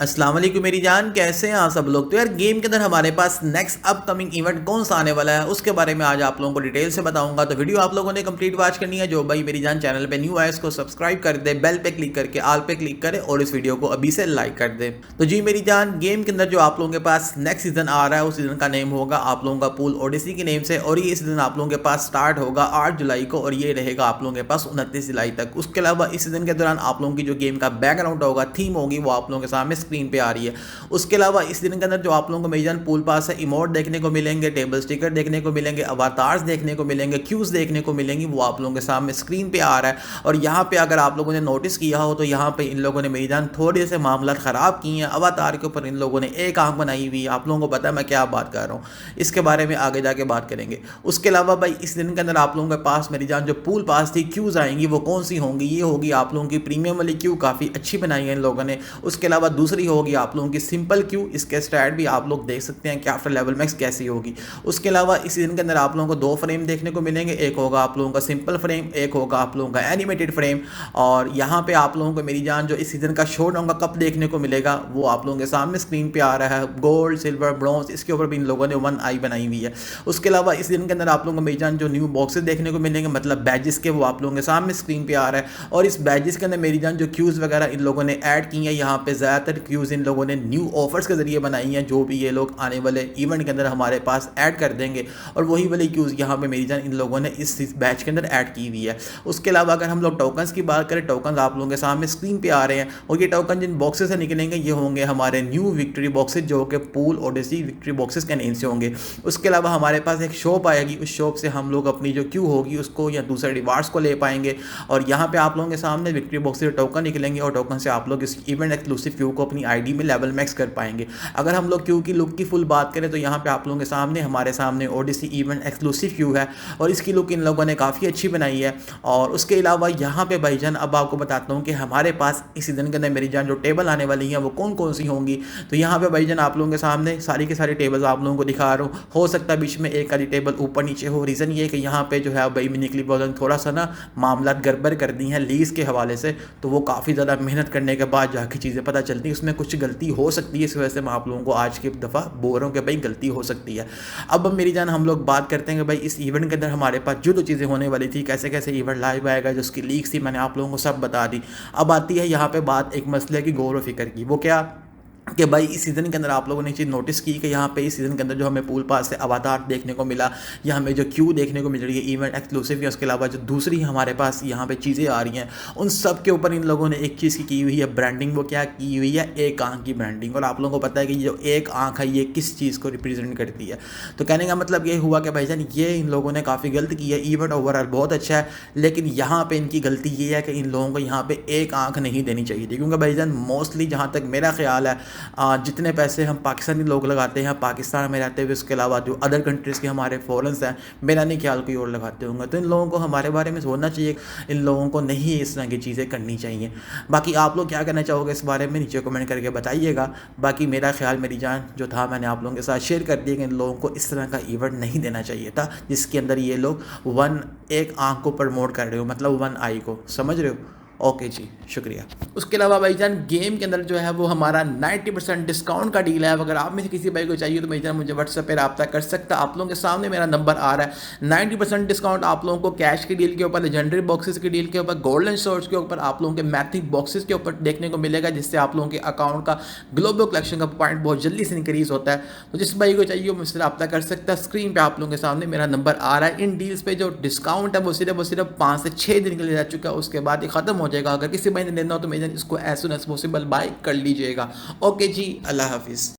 अस्सलाम वालेकुम मेरी जान, कैसे हैं आप सब लोग। तो यार गेम के अंदर हमारे पास नेक्स्ट अपकमिंग इवेंट कौन सा आने वाला है उसके बारे में आज आप लोगों को डिटेल से बताऊंगा। तो वीडियो आप लोगों ने कंप्लीट वॉच करनी है। जो भाई मेरी जान चैनल पे न्यू आए इसको सब्सक्राइब कर दे, बेल पे क्लिक करके आल पे क्लिक करे और इस वीडियो को अभी से लाइक कर दे। तो जी मेरी जान, गेम के अंदर जो आप लोगों के पास नेक्स्ट सीजन आ रहा है उस सीजन का नेम होगा आप लोगों का पूल ओडिसी के नेम से, और ये सीजन आप लोगों के पास स्टार्ट होगा 8 जुलाई को और ये रहेगा आप लोगों के पास 29 जुलाई तक। उसके अलावा इस सीजन के दौरान आप लोगों की जो गेम का बैकग्राउंड होगा, थीम होगी, वो आप लोगों के सामने स्क्रीन पे आ रही है। उसके अलावा इस दिन के अंदर जो आप लोगों को मेरी जान पूल पास है, इमोट देखने को मिलेंगे, टेबल स्टिकर देखने को मिलेंगे, अवतार्स देखने को मिलेंगे, क्यूज देखने को मिलेंगी, वो आप लोगों के सामने स्क्रीन पे आ रहा है। और यहाँ पे अगर आप लोगों ने नोटिस किया हो तो यहाँ पे इन लोगों ने मेरी जान थोड़े से मामला ख़राब किए हैं। अवतार के ऊपर इन लोगों ने एक आंख बनाई हुई है, आप लोगों को पता है मैं क्या बात कर रहा हूँ, इसके बारे में आगे जाके बात करेंगे। उसके अलावा भाई इस दिन के अंदर आप लोगों के पास मेरी जान जो पूल पास थी क्यूज आएंगी, वो कौन सी होंगी, ये होगी आप लोगों की प्रीमियम वाली क्यू, काफ़ी अच्छी बनाई है इन लोगों ने। उसके अलावा दूसरी होगी आप लोगों की सिंपल क्यू, इसके स्टैट भी आप लोग देख सकते हैं कि आफ्टर लेवल मैक्स कैसी होगी। उसके अलावा इस सीजन के अंदर आप लोगों को 2 फ्रेम देखने को मिलेंगे, एक होगा आप लोगों का सिंपल फ्रेम, एक होगा आप लोगों का एनिमेटेड फ्रेम। और यहाँ पे आप लोगों को मेरी जान जो इस सीजन का शो डाउन का कप देखने को मिलेगा वो आप लोगों के सामने स्क्रीन पे आ रहा है, गोल्ड सिल्वर ब्रॉन्ज, इसके ऊपर भी इन लोगों ने 1 आई बनाई हुई है। उसके अलावा इस दिन के अंदर आप लोगों को मेरी जान जो न्यू बॉक्सेस देखने को मिलेंगे, मतलब बैजेस के, वो आप लोगों के सामने स्क्रीन पे आ रहा है। और इस बैजेस के अंदर मेरी जान जो क्यूज़ वगैरह इन लोगों ने ऐड की है, यहाँ पे ज़्यादातर क्यूज़ इन लोगों ने न्यू ऑफर्स के जरिए बनाई हैं, जो भी ये लोग आने वाले इवेंट के अंदर हमारे पास ऐड कर देंगे। और वही वाली क्यूज़ यहाँ पे मेरी जान इन लोगों ने इस बैच के अंदर ऐड की हुई है। उसके अलावा अगर हम लोग टोकन्स की बात करें, टोकन्स आप लोगों के सामने स्क्रीन पे आ रहे हैं, और ये टोकन जिन बॉक्सेस से निकलेंगे ये होंगे हमारे न्यू विक्ट्री बॉक्सेस, जो कि पूल ओडिसी विक्ट्री बॉक्सेस के नेम से होंगे। उसके अलावा हमारे पास एक शॉप आएगी, उस शॉप से हम लोग अपनी जो क्यू होगी उसको या दूसरे रिवार्ड्स को ले पाएंगे। और यहाँ पे आप लोगों के सामने विक्ट्री बॉक्स से टोकन निकलेंगे और टोकन से आप लोग इस इवेंट एक्सक्लूसिव क्यू को अपनी आईडी में लेवल मैक्स कर पाएंगे। अगर हम लोग क्यू की लुक की फुल बात करें तो यहाँ पे आप लोगों के सामने हमारे सामने ओडिसी इवेंट एक्सक्लूसिव क्यू है और इसकी लुक इन लोगों ने काफ़ी अच्छी बनाई है। और उसके अलावा यहाँ पे भाईजान अब आपको बताता हूँ कि हमारे पास इस सीजन के अंदर मेरी जान जो टेबल आने वाली हैं वो कौन कौन सी होंगी। तो यहाँ पे भाईजान आप लोगों के सामने सारी के सारी टेबल्स आप लोगों को दिखा रहा हूँ। हो सकता है बीच में एक आधी टेबल ऊपर नीचे हो, रीज़न ये है कि यहाँ पे जो है भाई मिनी क्लिप वालों ने थोड़ा सा ना मामला गड़बड़ कर दी हैं लीज के हवाले से, तो वो काफ़ी ज़्यादा मेहनत करने के बाद जाके चीज़ें पता चलती हैं, उसमें कुछ गलती हो सकती है। इस वजह से मैं आप लोगों को आज की दफ़ा बोल रहा हूँ कि भाई गलती हो सकती है। अब मेरी जान हम लोग बात करते हैं कि भाई इस इवेंट के अंदर हमारे पास जो चीज़ें होने वाली थी, कैसे कैसे इवेंट लाइव आएगा, जो उसकी लीक्स थी मैंने आप लोगों को सब बता दी। अब आती है यहाँ पे बात एक मसले की, गौर व फिक्र की। वो क्या कि भाई इस सीज़न के अंदर आप लोगों ने चीज़ नोटिस की कि यहाँ पे इस सीज़न के अंदर जो हमें पूल पास से अवतार देखने को मिला, या हमें जो क्यू देखने को मिल रही है इवेंट एक्सक्लूसिव, या उसके अलावा जो दूसरी हमारे पास यहाँ पे चीज़ें आ रही हैं, उन सब के ऊपर इन लोगों ने एक चीज़ की हुई है ब्रांडिंग। वो क्या की हुई है? एक आंख की ब्रांडिंग। और आप लोगों को पता है कि जो एक आंख है ये किस चीज़ को रिप्रेजेंट करती है। तो कहने का मतलब ये हुआ कि भाईजान ये इन लोगों ने काफ़ी गलत की है। इवेंट ओवरऑल बहुत अच्छा है, लेकिन यहाँ पर इनकी गलती ये है कि इन लोगों को यहाँ पर एक आंख नहीं देनी चाहिए थी, क्योंकि भाईजान मोस्टली जहाँ तक मेरा ख्याल है जितने पैसे हम पाकिस्तानी लोग लगाते हैं पाकिस्तान में रहते हुए, उसके अलावा जो अदर कंट्रीज़ के हमारे फॉरेनर्स हैं, मेरा नहीं ख्याल कोई और लगाते होंगे। तो इन लोगों को हमारे बारे में सोचना चाहिए, इन लोगों को नहीं इस तरह की चीज़ें करनी चाहिए। बाकी आप लोग क्या कहना चाहोगे इस बारे में नीचे कमेंट करके बताइएगा। बाकी मेरा ख्याल मेरी जान जो था मैंने आप लोगों के साथ शेयर कर दिया कि इन लोगों को इस तरह का इवेंट नहीं देना चाहिए था जिसके अंदर ये लोग एक आँख को प्रमोट कर रहे हो, मतलब 1 आई को, समझ रहे हो। ओके जी, शुक्रिया। उसके अलावा भाईजान गेम के अंदर जो है वो हमारा 90% डिस्काउंट का डील है। अगर आप में से किसी भाई को चाहिए तो भाईजान मुझे व्हाट्सएप पे रब्ता कर सकता है। आप लोगों के सामने मेरा नंबर आ रहा है। 90% डिस्काउंट आप लोगों को कैश की डील के ऊपर, लेजेंडरी बॉक्सेस की डील के ऊपर, गोल्डन शॉर्ट्स के ऊपर, आप लोगों के मैथिक बॉक्सेस के ऊपर देखने को मिलेगा, जिससे आप लोगों के अकाउंट का ग्लोबल कलेक्शन का पॉइंट बहुत जल्दी से इंक्रीज होता है। तो जिस भाई को चाहिए वो मुझसे रब्ता कर सकता है। स्क्रीन पर आप लोगों के सामने मेरा नंबर आ रहा है। इन डील्स पे जो डिस्काउंट है वो सिर्फ 5 से 6 दिन के लिए रह चुका है, उसके बाद ये खत्म हो जाएगा। अगर किसी भाई लेना हो तो मेजन इसको as soon as possible buy कर लीजिएगा। ओके जी, अल्लाह हाफिज़।